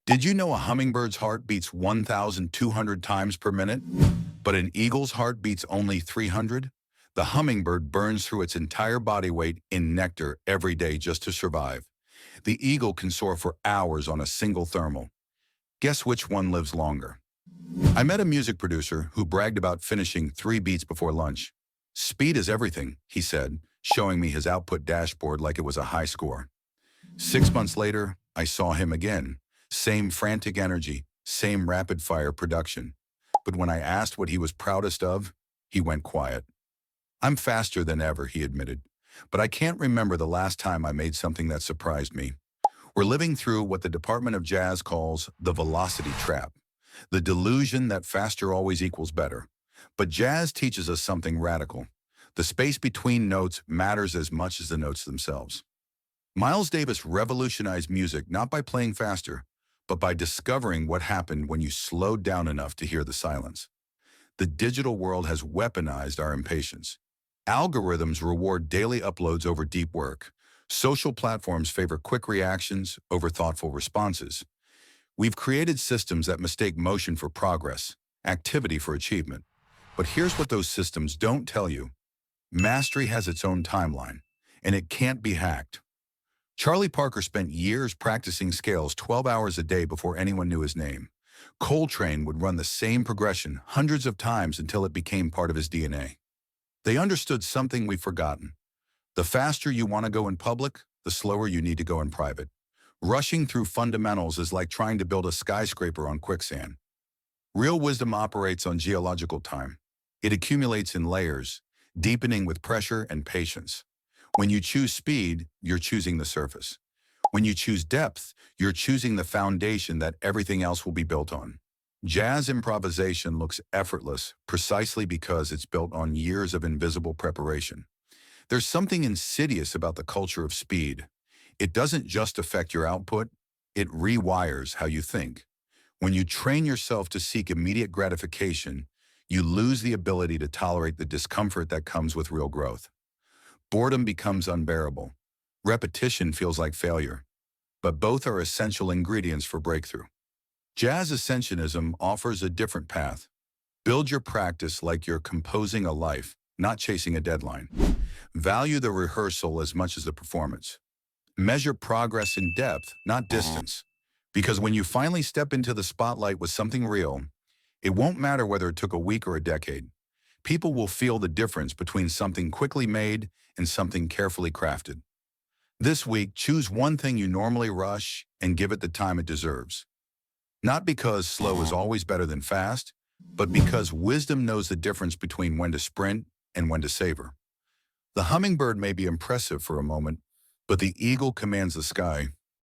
Did you know a hummingbird's heart beats 1,200 times per minute, but an eagle's heart beats only 300? The hummingbird burns through its entire body weight in nectar every day just to survive. The eagle can soar for hours on a single thermal. Guess which one lives longer? I met a music producer who bragged about finishing 3 beats before lunch. "Speed is everything," he said, showing me his output dashboard like it was a high score. 6 months later, I saw him again. Same frantic energy, same rapid-fire production. But when I asked what he was proudest of, he went quiet. "I'm faster than ever," he admitted, "but I can't remember the last time I made something that surprised me." We're living through what the Department of Jazz calls the velocity trap, the delusion that faster always equals better. But jazz teaches us something radical. The space between notes matters as much as the notes themselves. Miles Davis revolutionized music not by playing faster, but by discovering what happened when you slowed down enough to hear the silence. The digital world has weaponized our impatience. Algorithms reward daily uploads over deep work. Social platforms favor quick reactions over thoughtful responses. We've created systems that mistake motion for progress, activity for achievement. But here's what those systems don't tell you. Mastery has its own timeline, and it can't be hacked. Charlie Parker spent years practicing scales 12 hours a day before anyone knew his name. Coltrane would run the same progression hundreds of times until it became part of his DNA. They understood something we've forgotten. The faster you want to go in public, the slower you need to go in private. Rushing through fundamentals is like trying to build a skyscraper on quicksand. Real wisdom operates on geological time. It accumulates in layers, deepening with pressure and patience. When you choose speed, you're choosing the surface. When you choose depth, you're choosing the foundation that everything else will be built on. Jazz improvisation looks effortless precisely because it's built on years of invisible preparation. There's something insidious about the culture of speed. It doesn't just affect your output, it rewires how you think. When you train yourself to seek immediate gratification, you lose the ability to tolerate the discomfort that comes with real growth. Boredom becomes unbearable. Repetition feels like failure. But both are essential ingredients for breakthrough. Jazz Ascensionism offers a different path. Build your practice like you're composing a life, not chasing a deadline. Value the rehearsal as much as the performance. Measure progress in depth, not distance. Because when you finally step into the spotlight with something real, it won't matter whether it took a week or a decade. People will feel the difference between something quickly made and something carefully crafted. This week, choose one thing you normally rush and give it the time it deserves. Not because slow is always better than fast, but because wisdom knows the difference between when to sprint and when to savor. The hummingbird may be impressive for a moment, but the eagle commands the sky.